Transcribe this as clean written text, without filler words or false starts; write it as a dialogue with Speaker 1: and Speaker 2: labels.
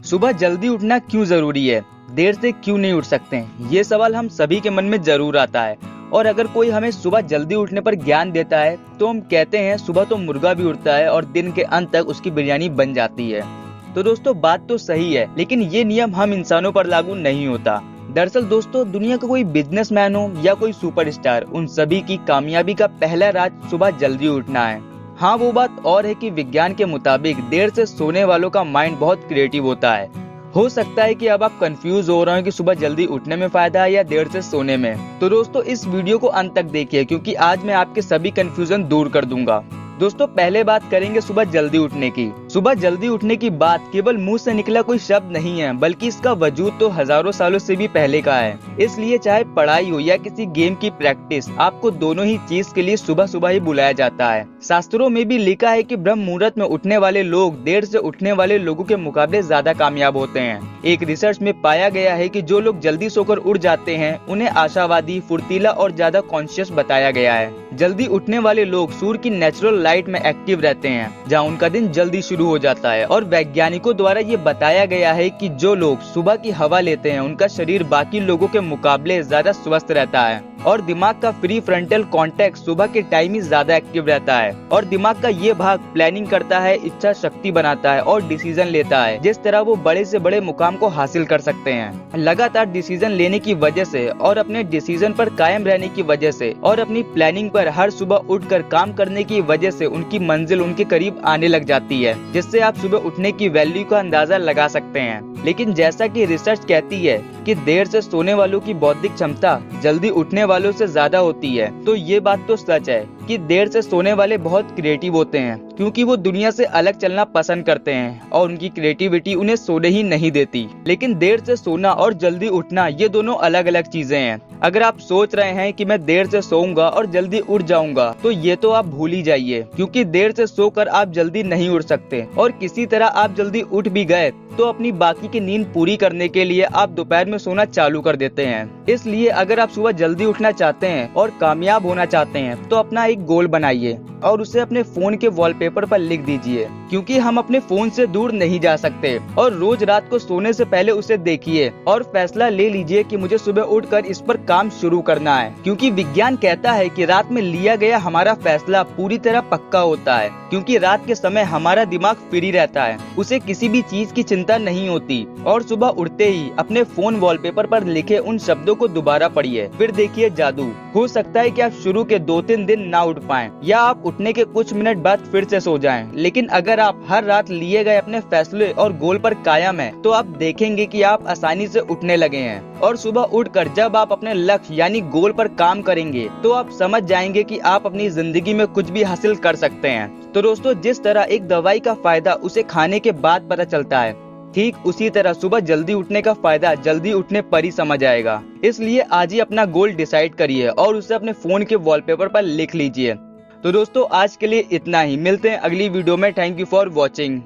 Speaker 1: सुबह जल्दी उठना क्यों जरूरी है? देर से क्यों नहीं उठ सकते? ये सवाल हम सभी के मन में जरूर आता है। और अगर कोई हमें सुबह जल्दी उठने पर ज्ञान देता है तो हम कहते हैं सुबह तो मुर्गा भी उठता है और दिन के अंत तक उसकी बिरयानी बन जाती है। तो दोस्तों बात तो सही है, लेकिन ये नियम हम इंसानों पर लागू नहीं होता। दरअसल दोस्तों दुनिया का कोई बिजनेसमैन हो या कोई सुपरस्टार, उन सभी की कामयाबी का पहला राज सुबह जल्दी उठना है। हाँ, वो बात और है कि विज्ञान के मुताबिक देर से सोने वालों का माइंड बहुत क्रिएटिव होता है। हो सकता है कि अब आप कंफ्यूज हो रहे हो कि सुबह जल्दी उठने में फायदा है या देर से सोने में। तो दोस्तों इस वीडियो को अंत तक देखिए, क्योंकि आज मैं आपके सभी कंफ्यूजन दूर कर दूंगा। दोस्तों पहले बात करेंगे सुबह जल्दी उठने की। सुबह जल्दी उठने की बात केवल मुंह से निकला कोई शब्द नहीं है, बल्कि इसका वजूद तो हजारों सालों से भी पहले का है। इसलिए चाहे पढ़ाई हो या किसी गेम की प्रैक्टिस, आपको दोनों ही चीज के लिए सुबह सुबह ही बुलाया जाता है। शास्त्रों में भी लिखा है कि ब्रह्म मुहूर्त में उठने वाले लोग देर से उठने वाले लोगों के मुकाबले ज्यादा कामयाब होते हैं। एक रिसर्च में पाया गया है कि जो लोग जल्दी सोकर उठ जाते हैं उन्हें आशावादी, फुर्तीला और ज्यादा कॉन्शियस बताया गया है। जल्दी उठने वाले लोग सूर्य की नेचुरल लाइट में एक्टिव रहते हैं, जहां उनका दिन जल्दी शुरू हो जाता है। और वैज्ञानिकों द्वारा ये बताया गया है कि जो लोग सुबह की हवा लेते हैं उनका शरीर बाकी लोगों के मुकाबले ज्यादा स्वस्थ रहता है। और दिमाग का प्री फ्रंटल कॉर्टेक्स सुबह के टाइम ही ज्यादा एक्टिव रहता है। और दिमाग का ये भाग प्लानिंग करता है, इच्छा शक्ति बनाता है और डिसीजन लेता है, जिस तरह वो बड़े से बड़े मुकाम को हासिल कर सकते हैं। लगातार डिसीजन लेने की वजह से और अपने डिसीजन पर कायम रहने की वजह से और अपनी प्लानिंग पर हर सुबह उठकर काम करने की वजह से उनकी मंजिल उनके करीब आने लग जाती है, जिससे आप सुबह उठने की वैल्यू का अंदाजा लगा सकते हैं। लेकिन जैसा कि रिसर्च कहती है कि देर से सोने वालों की बौद्धिक क्षमता जल्दी उठने वालों से ज्यादा होती है, तो ये बात तो सच है कि देर से सोने वाले बहुत क्रिएटिव होते हैं, क्योंकि वो दुनिया से अलग चलना पसंद करते हैं और उनकी क्रिएटिविटी उन्हें सोने ही नहीं देती। लेकिन देर से सोना और जल्दी उठना ये दोनों अलग अलग चीजें हैं। अगर आप सोच रहे हैं कि मैं देर से सोऊंगा और जल्दी उठ जाऊंगा, तो ये तो आप भूल ही जाइए, क्योंकि देर से सोकर आप जल्दी नहीं उठ सकते। और किसी तरह आप जल्दी उठ भी गए तो अपनी बाकी की नींद पूरी करने के लिए आप दोपहर में सोना चालू कर देते हैं। इसलिए अगर आप सुबह जल्दी उठना चाहते हैं और कामयाब होना चाहते हैं तो अपना एक गोल बनाइए और उसे अपने फोन के वॉलपेपर पर लिख दीजिए, क्योंकि हम अपने फोन से दूर नहीं जा सकते। और रोज रात को सोने से पहले उसे देखिए और फैसला ले लीजिए कि मुझे सुबह उठकर इस पर काम शुरू करना है, क्योंकि विज्ञान कहता है कि रात में लिया गया हमारा फैसला पूरी तरह पक्का होता है, क्योंकि रात के समय हमारा दिमाग फ्री रहता है, उसे किसी भी चीज की चिंता नहीं होती। और सुबह उठते ही अपने फोन वॉलपेपर पर लिखे उन शब्दों को दोबारा पढ़िए, फिर देखिए जादू। हो सकता है कि आप शुरू के 2-3 दिन ना उठ पाएं या आप उठने के कुछ मिनट बाद फिर से सो जाएं, लेकिन अगर आप हर रात लिए गए अपने फैसले और गोल पर कायम हैं, तो आप देखेंगे कि आप आसानी से उठने लगे हैं। और सुबह उठकर जब आप अपने लक्ष्य यानी गोल पर काम करेंगे तो आप समझ जाएंगे कि आप अपनी जिंदगी में कुछ भी हासिल कर सकते हैं। तो दोस्तों जिस तरह एक दवाई का फायदा उसे खाने के बाद पता चलता है, ठीक उसी तरह सुबह जल्दी उठने का फायदा जल्दी उठने पर ही समझ आएगा। इसलिए आज ही अपना गोल डिसाइड करिए और उसे अपने फोन के वॉलपेपर पर लिख लीजिए। तो दोस्तों आज के लिए इतना ही, मिलते हैं अगली वीडियो में। Thank you for watching.